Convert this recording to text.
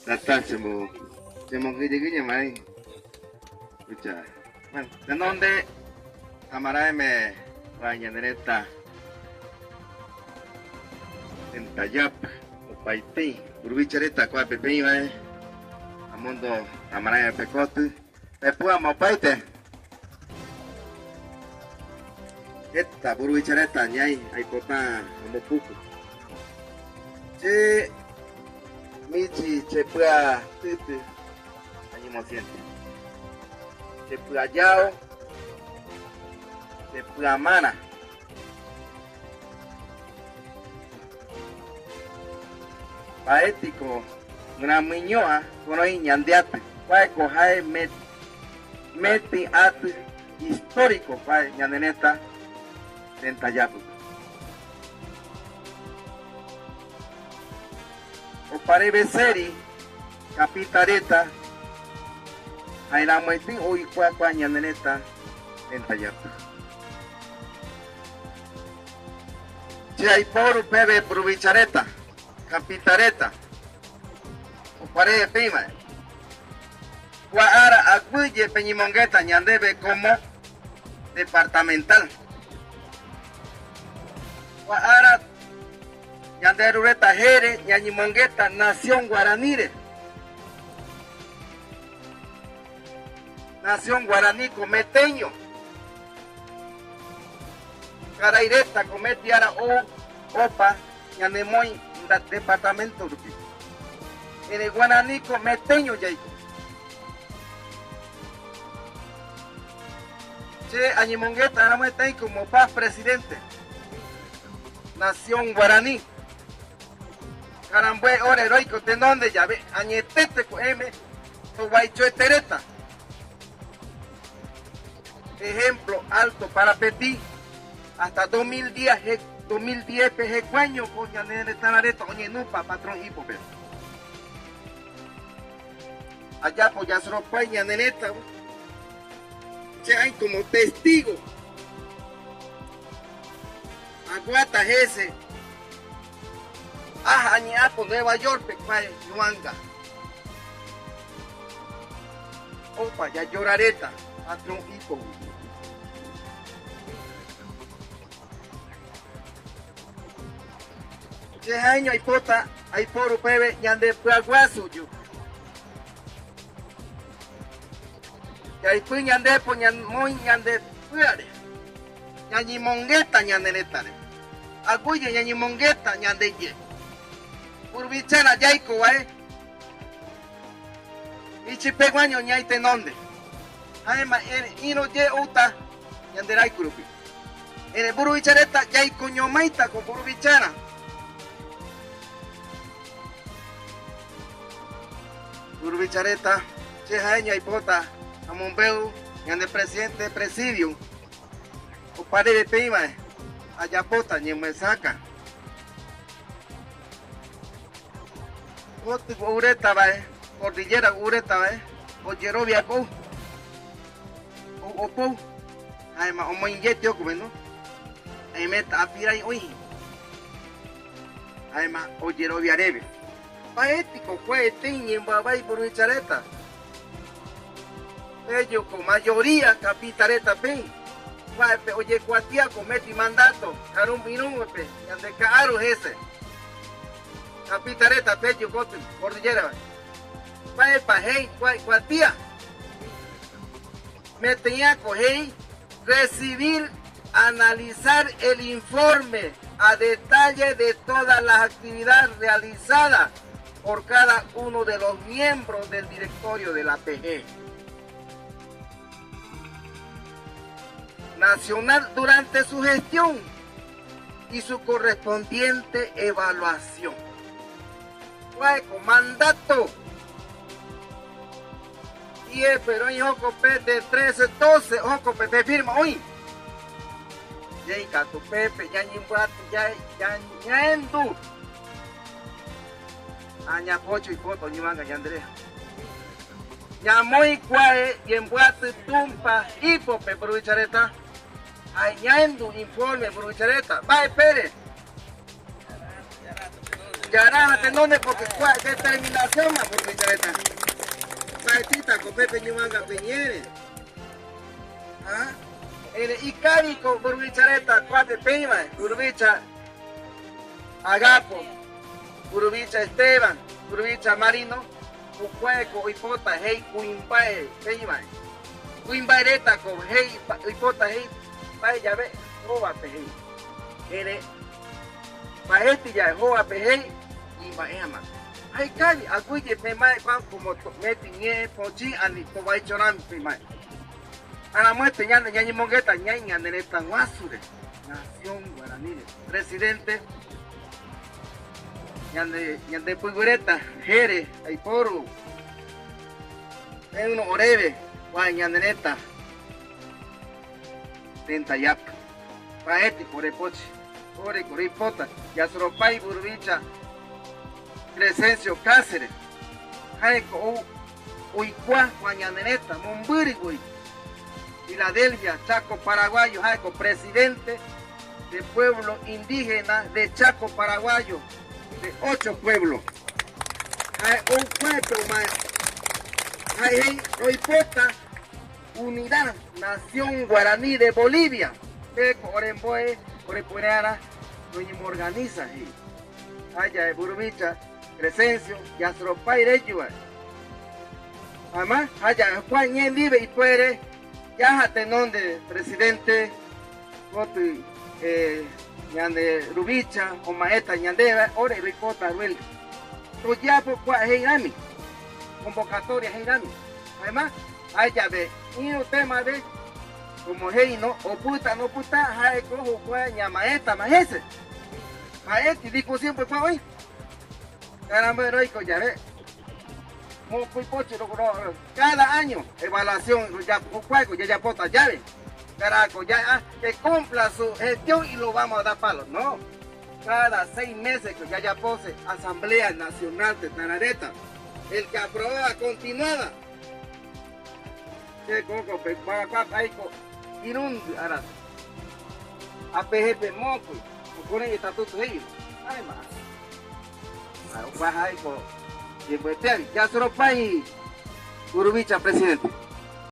Tata se mo que mai. Escucha. Bueno, ¿de dónde camarada me baña dereta? En Tayap, o Paiti, Urbichareta, cual pepe iba, amundo camarada de pecote, pepua mopaite. Esta Urbichareta, ñay, hay cota, como puco. Che, michi, che pua, tete, año siente. Che pua yao, che pua mana. Paético, una miñoa, con hoy ñandeate, pae cojae meti at histórico, pae ñandeneta, en Tayapu. O pare beseri, capitareta, hay la muetin, hoy cuá ñandeneta, en Tayapu. Si hay por bebe provichareta. Capitareta, o pared de prima. Guara acuye Peñimongueta, ñandebe como departamental. Guara ñanderureta Jere, ñañimongueta, nación guaranire. Nación guaraní cometeño. Caraireta cometiara o opa, ñanemoy. Departamento en el guananico meteño yaico che añimongueta ahora me como paz presidente nación guaraní carambue ora heroico de donde ya ve añetete con m o guaycho tereta ejemplo alto para Petí hasta 2010 peje cuaño con yanere tanareta oye nupa patrón hipope allá pues ya se lo puede yaneneta che hay como testigo aguata ese añapo Nueva York pecuae Yuanga opa ya llorareta patrón hipo año hay pota, hay poro pebe, ñande puaguasu yo. Ya hay pu ñande po muy ñande puare. Ñañi mongueta ñande netare. Aguye ñañi mongueta ñande ye. Urbichana yaiko Ichi peguaño ñaite nonde. Además, ino ye uta ñande rai kurupi. Ere burubichareta yaiko ñomaita con burubichana. Urbichareta, chejaña y pota, amombeu, ñande presidente presidium, o pare de prima, allá pota, ni me saca. Oti ureta va, cordillera ureta va, o yerovia po, o po, ay ma, o moingetio como no, ay meta apira y uy, ay ma, o yerovia rebe. Paético fue tiñe en babay por Vichareta. Ellos con mayoría capitareta pen. Oye cuatía cometi mandato. Carum binum pe. Yande caro ese. Capitareta pecho cote cordillera. Pae pa hey cuatía. Me tenía coger recibir analizar el informe a detalle de todas las actividades realizadas por cada uno de los miembros del directorio de la PG nacional durante su gestión y su correspondiente evaluación. Con mandato y pero en Jocope de 13-12, Jocope firma hoy. Ya tu Pepe, ya ñimbuato, ya ñendu. Aña pocho y foto, ni manga, ya Andrea. Ya muy cuae, y en buate tumpa, hipope, por Vichareta. Añando informe, por Vichareta. Bye, Pérez. Yarana, ¿dónde? Porque determinación más por Vichareta. Maestita, con Pepe Ñumanga Peñere. ¿Ah? El Icánico, por Vichareta, Cuate Peima, Burbicha Agapo, Burbicha Esteban, Burbicha Marino, Ucueco, Ipota, Hey, Cuimbae, Peima. Cuimbaereta, con Hey, Ipota, Hey, Vaya, ve, Joba, Pejey. Ere, Maestri ya, Joba, Pejey, y Maema. Ay, Cali, Aguille, Pemai, como Metiñe, Pochi, Ani, Tobay Choram, Pemai. A la muerte, Ñañi Mongueta, Ñaña, Nereta, Guasure, Nación Guaraní, presidente, Ñande Puigureta, Jere, Aiporo, uno Orebe, Guañanereta, Tentayap, Paeti, Corepoche, Ore, Coripota, Yasropay, Burbicha, Crescencio Cáceres, Jaeco, Uicua, Guañanereta, Momburigui, Filadelfia, Chaco Paraguayo, Jaeco, presidente del pueblo indígena de Chaco Paraguayo, de 8 pueblos. Hay un pueblo más. Hay Roipota, Unidad, Nación Guaraní de Bolivia. Eco, Oremboe, Orepuneara, no organiza. Allá de Burbicha, Crescencio, Yasropay, Reyua. Además, allá de Juan Ñen vive y puede, ya donde presidente, Ñande Rubicha, o Maeta, Ñandeva, Ore, Ricota, Ruel. Entonces ya por Heirami, convocatoria Heirami. Además, allá ve, y un tema de, como Heino, o puta, no puta, Jae, cojo, Ña Maeta, Majese. Maeta, dijo siempre, fue hoy. Caramba, heroico, ya ve. Cada año, evaluación, ya, ya pota, llave. Carajo, ya que cumpla su gestión y lo vamos a dar palo. No, cada 6 meses que ya pose Asamblea Nacional de Tarareta, el que aprobaba continuada. Que coco, paico, irundi, aras. APGP moco, con el estatuto ellos. Ay, más. Ay, ya se lo país, Burbicha, presidente.